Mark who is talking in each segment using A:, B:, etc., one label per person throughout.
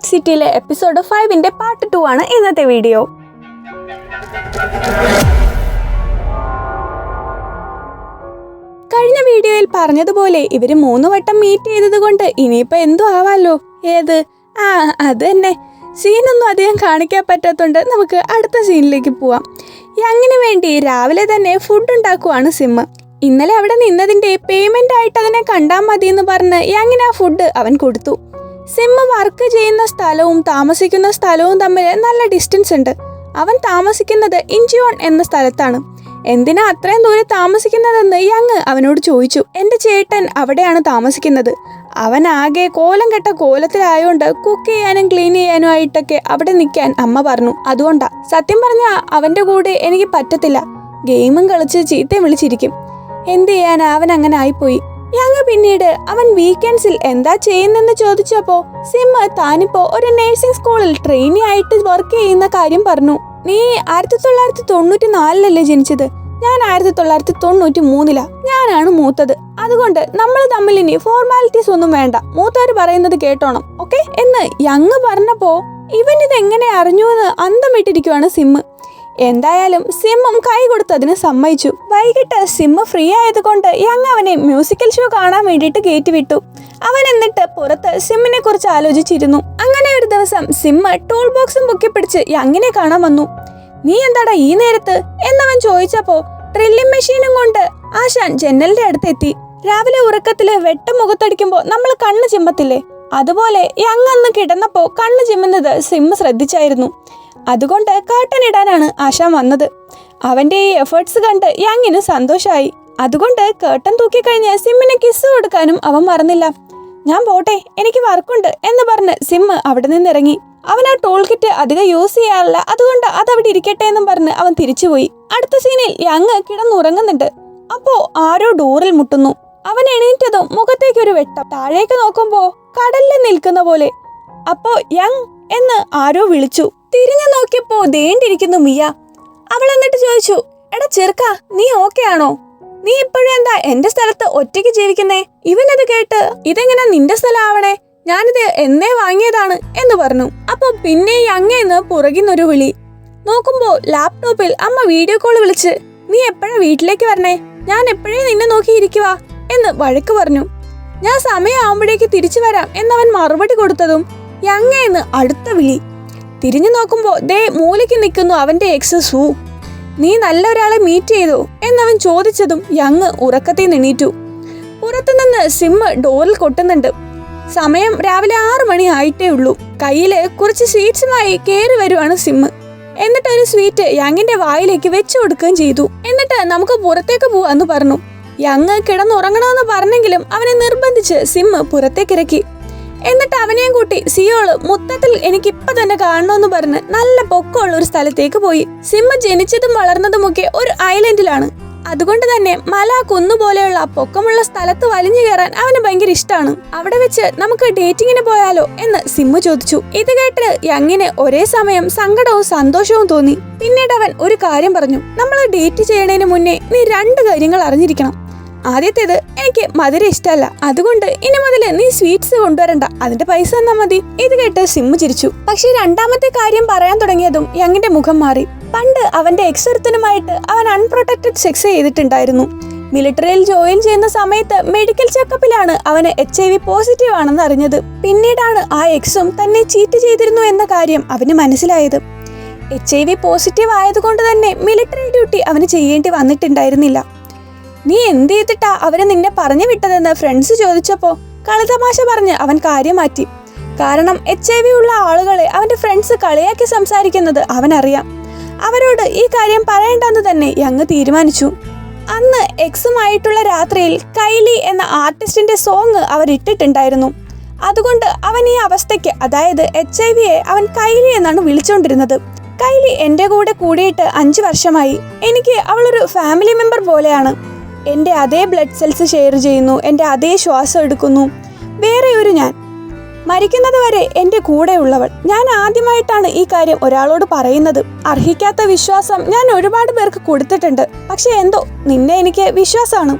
A: Gift സിറ്റിയിലെ episode 5ന്റെ part 2 ആണ് ഇന്നത്തെ വീഡിയോ. കഴിഞ്ഞ വീഡിയോയിൽ പറഞ്ഞതുപോലെ ഇവര് 3 വട്ടം മീറ്റ് ചെയ്തത് കൊണ്ട് ഇനിയിപ്പോൾ എന്തോ ആവാലോ. ഏത്? അത് തന്നെ. സീനൊന്നും അധികം കാണിക്കാൻ പറ്റാത്തതുകൊണ്ട് നമുക്ക് അടുത്ത സീനിലേക്ക് പോവാം. യങ്ങിന് വേണ്ടി രാവിലെ തന്നെ ഫുഡ് ഉണ്ടാക്കുവാണ് സിമ്മ്. ഇന്നലെ അവിടെ നിന്നതിൻ്റെ പേയ്മെൻ്റ് ആയിട്ട് അതിനെ കണ്ടാൽ മതി എന്ന് പറഞ്ഞ് യങ്ങിന് ആ ഫുഡ് അവൻ കൊടുത്തു. സിമ്മ് വർക്ക് ചെയ്യുന്ന സ്ഥലവും താമസിക്കുന്ന സ്ഥലവും തമ്മിൽ നല്ല ഡിസ്റ്റൻസ് ഉണ്ട്. അവൻ താമസിക്കുന്നത് ഇഞ്ചിയോൺ എന്ന സ്ഥലത്താണ്. എന്തിനാ അത്രയും ദൂരെ താമസിക്കുന്നതെന്ന് യങ് അവനോട് ചോദിച്ചു. എൻ്റെ ചേട്ടൻ അവിടെയാണ് താമസിക്കുന്നത്. അവൻ ആകെ കോലം കെട്ട കോലത്തിലായോണ്ട് കുക്ക് ചെയ്യാനും ക്ലീൻ ചെയ്യാനും ആയിട്ടൊക്കെ അവിടെ നിൽക്കാൻ അമ്മ പറഞ്ഞു. അതുകൊണ്ടാ. സത്യം പറഞ്ഞാൽ അവൻ്റെ കൂടെ എനിക്ക് പറ്റത്തില്ല. ഗെയിമും കളിച്ച് ചീത്തയും വിളിച്ചിരിക്കും. എന്ത് ചെയ്യാനാ, അവൻ അങ്ങനെ ആയിപ്പോയി. യങ് പിന്നീട് അവൻ വീക്കെൻഡ്സിൽ എന്താ ചെയ്യുന്നെന്ന് ചോദിച്ചപ്പോൾ സിമ്മ് താനിപ്പോ ഒരു നഴ്സിംഗ് സ്കൂളിൽ ട്രെയിനി ആയിട്ട് വർക്ക് ചെയ്യുന്ന കാര്യം പറഞ്ഞു. നീ 1994 ജനിച്ചത്, ഞാൻ 1993. ഞാനാണ് മൂത്തത്. അതുകൊണ്ട് നമ്മൾ തമ്മിൽ ഇനി ഫോർമാലിറ്റീസ് ഒന്നും വേണ്ട. മൂത്തവർ പറയുന്നത് കേട്ടോണം, ഓക്കെ എന്ന് യങ് പറഞ്ഞപ്പോ ഇവൻ ഇതെങ്ങനെ അറിഞ്ഞു എന്ന് അന്തം വിട്ടിരിക്കുവാണ് സിമ്മ്. എന്തായാലും സിമ്മും കൈ കൊടുത്തതിന് സമ്മതിച്ചു. വൈകിട്ട് സിമ്മ് ഫ്രീ ആയതുകൊണ്ട് യങ് അവനെ മ്യൂസിക്കൽ ഷോ കാണാൻ വേണ്ടിയിട്ട് കയറ്റിവിട്ടു. അവൻ എന്നിട്ട് പുറത്ത് സിമ്മിനെ കുറിച്ച് ആലോചിച്ചിരുന്നു. അങ്ങനെ ഒരു ദിവസം സിമ്മ് ടൂൾ ബോക്സും പൊക്കി പിടിച്ച് യങ്ങിനെ കാണാൻ വന്നു. നീ എന്താടാ ഈ നേരത്ത് എന്നവൻ ചോദിച്ചപ്പോ ഡ്രില്ലിംഗ് മെഷീനും കൊണ്ട് ആശാൻ ജനലിന്റെ അടുത്തെത്തി. രാവിലെ ഉറക്കത്തില് വെട്ടം മുഖത്തടിക്കുമ്പോ നമ്മൾ കണ്ണ് ചിമ്മത്തില്ലേ, അതുപോലെ യങ് അന്ന് കിടന്നപ്പോ കണ്ണ് ചിമ്മുന്നത് സിമ്മ് ശ്രദ്ധിച്ചായിരുന്നു. അതുകൊണ്ട് കർട്ടൻ ഇടാനാണ് ആശാൻ വന്നത്. അവന്റെ ഈ എഫേർട്സ് കണ്ട് യങ്ങിന് സന്തോഷമായി. അതുകൊണ്ട് കർട്ടൻ തൂക്കിക്കഴിഞ്ഞ് സിമ്മിന് കിസ് കൊടുക്കാനും അവൻ മറന്നില്ല. ഞാൻ പോട്ടെ, എനിക്ക് വർക്കുണ്ട് എന്ന് പറഞ്ഞ് സിമ്മ് അവിടെ നിന്നിറങ്ങി. അവൻ ആ ടൂൾ കിറ്റ് അധികം യൂസ് ചെയ്യാറില്ല, അതുകൊണ്ട് അതവിടെ ഇരിക്കട്ടെ എന്നും പറഞ്ഞ് അവൻ തിരിച്ചുപോയി. അടുത്ത സീനിൽ യങ് കിടന്നുറങ്ങുന്നുണ്ട്. അപ്പോ ആരോ ഡോറിൽ മുട്ടുന്നു. അവൻ എണീറ്റതും മുഖത്തേക്കൊരു വെട്ടം. താഴേക്ക് നോക്കുമ്പോ കടലിൽ നിൽക്കുന്ന പോലെ. അപ്പോ യങ് എന്ന് ആരോ വിളിച്ചു. തിരിഞ്ഞു നോക്കിയപ്പോ ദേണ്ടിരിക്കുന്നു മിയ. അവൾ എന്നിട്ട് ചോദിച്ചു, എടാ ചെറുക്ക, നീ ഓക്കെ ആണോ? നീ ഇപ്പോഴും എന്താ എന്റെ സ്ഥലത്ത് ഒറ്റയ്ക്ക് ജീവിക്കുന്നേ? ഇവനത് കേട്ട് ഇതെങ്ങനെ നിന്റെ സ്ഥലം ആവണേ? ഞാനിത് എന്നേ വാങ്ങിയതാണ് എന്ന് പറഞ്ഞു. അപ്പൊ പിന്നെ യങ്ങേന്ന് പുറകിന്നൊരു വിളി. നോക്കുമ്പോ ലാപ്ടോപ്പിൽ അമ്മ വീഡിയോ കോൾ വിളിച്ച്, നീ എപ്പോഴാ വീട്ടിലേക്ക് വരണേ? ഞാൻ എപ്പോഴേ നിന്നെ നോക്കിയിരിക്കുവാ എന്ന് വഴക്ക് പറഞ്ഞു. ഞാൻ സമയം ആവുമ്പോഴേക്ക് തിരിച്ചു വരാം എന്നവൻ മറുപടി കൊടുത്തതും യങ്ങേന്ന് അടുത്ത വിളി. തിരിഞ്ഞു നോക്കുമ്പോ ദേ മൂലയ്ക്ക് നിൽക്കുന്നു അവന്റെ എക്സ് സൂ. നീ നല്ല ഒരാളെ മീറ്റ് ചെയ്തോ എന്നവൻ ചോദിച്ചതും യങ് ഉറക്കത്തിൽ എണീറ്റു. പുറത്തുനിന്ന് സിമ്മ് ഡോറിൽ കൊട്ടുന്നുണ്ട്. സമയം രാവിലെ 6 മണി ആയിട്ടേ ഉള്ളൂ. കയ്യില് കുറച്ച് സ്വീറ്റ്സുമായി കയറി വരുവാണ് സിമ്മ്. എന്നിട്ട് ഒരു സ്വീറ്റ് യങ്ങിന്റെ വായിലേക്ക് വെച്ചു കൊടുക്കുകയും ചെയ്തു. എന്നിട്ട് നമുക്ക് പുറത്തേക്ക് പോവാന്ന് പറഞ്ഞു. യങ് കിടന്നുറങ്ങണമെന്ന് പറഞ്ഞെങ്കിലും അവനെ നിർബന്ധിച്ച് സിമ്മ് പുറത്തേക്കിറക്കി. എന്നിട്ട് അവനെയും കൂട്ടി സിയോള് മൊത്തത്തിൽ എനിക്കിപ്പൊ തന്നെ കാണണമെന്ന് പറഞ്ഞ് നല്ല പൊക്കമുള്ള ഒരു സ്ഥലത്തേക്ക് പോയി. സിമ്മ് ജനിച്ചതും വളർന്നതുമൊക്കെ ഒരു ഐലൻഡിലാണ്. അതുകൊണ്ട് തന്നെ മല കുന്നുപോലെയുള്ള പൊക്കമുള്ള സ്ഥലത്ത് വലിഞ്ഞു കയറാൻ അവന് ഭയങ്കര ഇഷ്ടമാണ്. അവിടെ വെച്ച് നമുക്ക് ഡേറ്റിങ്ങിന് പോയാലോ എന്ന് സിമ്മ് ചോദിച്ചു. ഇത് കേട്ട് യങ്ങിന് ഒരേ സമയം സങ്കടവും സന്തോഷവും തോന്നി. പിന്നീട് അവൻ ഒരു കാര്യം പറഞ്ഞു. നമ്മൾ ഡേറ്റ് ചെയ്യണതിന് മുന്നേ നീ 2 കാര്യങ്ങൾ അറിഞ്ഞിരിക്കണം. ആദ്യത്തേത്, എനിക്ക് മധുരം ഇഷ്ടമല്ല, അതുകൊണ്ട് ഇനി മുതൽ നീ സ്വീറ്റ്സ് കൊണ്ടുവരണ്ട, അതിന്റെ പൈസ തന്നാ മതി. ഇത് കേട്ട് സിമ്മ് ചിരിച്ചു. പക്ഷെ രണ്ടാമത്തെ കാര്യം പറയാൻ തുടങ്ങിയതും യങ്ങിന്റെ മുഖം മാറി. പണ്ട് അവന്റെ എക്സ്-ഒരുത്തനുമായിട്ട് അവൻ അൺപ്രൊട്ടക്റ്റഡ് സെക്സ് ചെയ്തിട്ടുണ്ടായിരുന്നു. മിലിറ്ററിയിൽ ജോയിൻ ചെയ്യുന്ന സമയത്ത് മെഡിക്കൽ ചെക്കപ്പിലാണ് അവന് HIV പോസിറ്റീവ് ആണെന്ന് അറിഞ്ഞത്. പിന്നീടാണ് ആ എക്സും തന്നെ ചീറ്റ് ചെയ്തിരുന്നു എന്ന കാര്യം അവന് മനസ്സിലായത്. HIV പോസിറ്റീവ് ആയതുകൊണ്ട് തന്നെ മിലിറ്ററി ഡ്യൂട്ടി അവന് ചെയ്യേണ്ടി വന്നിട്ടുണ്ടായിരുന്നില്ല. നീ എന്ത് ചെയ്തിട്ടാ അവരെ നിന്നെ പറഞ്ഞു വിട്ടതെന്ന് ഫ്രണ്ട്സ് ചോദിച്ചപ്പോ കളിതമാശ പറഞ്ഞ് അവൻ കാര്യം മാറ്റി. കാരണം HIV ഉള്ള ആളുകളെ അവന്റെ ഫ്രണ്ട്സ് കളിയാക്കി സംസാരിക്കുന്നത് അവനറിയാം. അവരോട് ഈ കാര്യം പറയണ്ടെന്ന് തന്നെ യങ് തീരുമാനിച്ചു. അന്ന് എക്സുമായിട്ടുള്ള രാത്രിയിൽ കൈലി എന്ന ആർട്ടിസ്റ്റിന്റെ സോങ് അവർ ഇട്ടിട്ടുണ്ടായിരുന്നു. അതുകൊണ്ട് അവൻ ഈ അവസ്ഥയ്ക്ക്, അതായത് HIVയെ അവൻ കൈലി എന്നാണ് വിളിച്ചുകൊണ്ടിരുന്നത്. കൈലി എൻ്റെ കൂടെ കൂടിയിട്ട് 5 വർഷമായി. എനിക്ക് അവളൊരു ഫാമിലി മെമ്പർ പോലെയാണ്. എൻ്റെ അതേ ബ്ലഡ് സെൽസ് ഷെയർ ചെയ്യുന്നു, എൻ്റെ അതേ ശ്വാസം എടുക്കുന്നു. വേറെ ഒരു ഞാൻ, മരിക്കുന്നത് വരെ എൻ്റെ കൂടെയുള്ളവൾ. ഞാൻ ആദ്യമായിട്ടാണ് ഈ കാര്യം ഒരാളോട് പറയുന്നത്. അർഹിക്കാത്ത വിശ്വാസം ഞാൻ ഒരുപാട് പേർക്ക് കൊടുത്തിട്ടുണ്ട്. പക്ഷെ എന്തോ നിന്നെ എനിക്ക് വിശ്വാസമാണ്.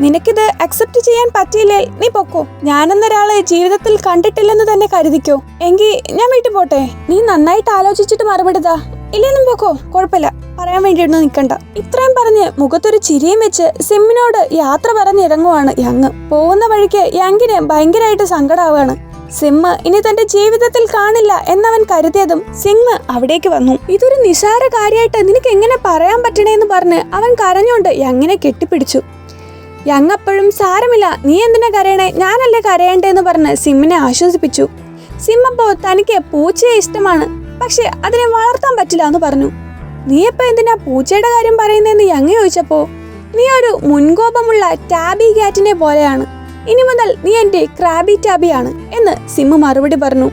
A: നിനക്കിത് അക്സെപ്റ്റ് ചെയ്യാൻ പറ്റിയില്ലേ നീ പൊക്കോ. ഞാനെന്നൊരാളെ ജീവിതത്തിൽ കണ്ടിട്ടില്ലെന്ന് തന്നെ കരുതിക്കോ. എങ്കിൽ ഞാൻ വീട്ടിൽ പോട്ടെ. നീ നന്നായിട്ട് ആലോചിച്ചിട്ട് മറുപടിതാ. ഇല്ലെന്നും പൊക്കോ, കുഴപ്പമില്ല, പറയാൻ വേണ്ടിയിട്ട് നിൽക്കണ്ട. ഇത്രയും പറഞ്ഞ് മുഖത്തൊരു ചിരിയും വെച്ച് സിമ്മിനോട് യാത്ര പറഞ്ഞിറങ്ങുവാണ് യങ്. പോകുന്ന വഴിക്ക് യങ്ങിന് ഭയങ്കരമായിട്ട് സങ്കടാവാണ്. സിമ്മ് ഇനി തന്റെ ജീവിതത്തിൽ കാണില്ല എന്നവൻ കരുതിയതും സിമ്മ് അവിടേക്ക് വന്നു. ഇതൊരു നിസാര കാര്യമായിട്ട് നിനക്ക് എങ്ങനെ പറയാൻ പറ്റണേന്ന് പറഞ്ഞ് അവൻ കരഞ്ഞുകൊണ്ട് യങ്ങിനെ കെട്ടിപ്പിടിച്ചു. യങ് അപ്പോഴും സാരമില്ല, നീ എന്തിനാ കരയണേ, ഞാനല്ലേ കരയണ്ടേന്ന് പറഞ്ഞ് സിമ്മിനെ ആശ്വസിപ്പിച്ചു. സിമ്മപ്പോ തനിക്ക് പൂച്ചയെ ഇഷ്ടമാണ്, പക്ഷെ അതിനെ വളർത്താൻ പറ്റില്ല എന്ന് പറഞ്ഞു. നീ എപ്പോ എന്തിനാ പൂച്ചയുടെ കാര്യം പറയുന്നതെന്ന് യങ് ചോദിച്ചപ്പോ, നീ ഒരു മുൻകോപമുള്ള ടാബി ക്യാറ്റിനെ പോലെയാണ്, ഇനി മുതൽ നീ എന്റെ ക്രാബി ടാബിയാണ് എന്ന് സിമ്മ് മറുപടി പറഞ്ഞു.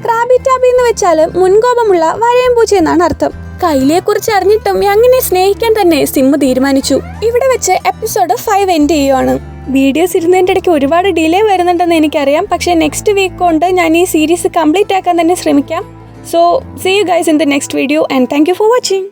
A: ക്രാബി ടാബി എന്ന് വെച്ചാൽ മുൻകോപമുള്ള വരയം പൂച്ച എന്നാണ് അർത്ഥം. കൈലിയെ കുറിച്ച് അറിഞ്ഞിട്ടും യങ്ങിനെ സ്നേഹിക്കാൻ തന്നെ സിമ്മ് തീരുമാനിച്ചു. ഇവിടെ വെച്ച് എപ്പിസോഡ് 5 എൻഡ് ചെയ്യുവാണ്. വീഡിയോസ് ഇരുന്നതിൻ്റെ ഇടയ്ക്ക് ഒരുപാട് ഡിലേ വരുന്നുണ്ടെന്ന് എനിക്കറിയാം, പക്ഷേ നെക്സ്റ്റ് വീക്ക് കൊണ്ട് ഞാൻ ഈ സീരീസ് കംപ്ലീറ്റ് ആക്കാൻ തന്നെ ശ്രമിക്കാം. So see you guys in the next video and thank you for watching.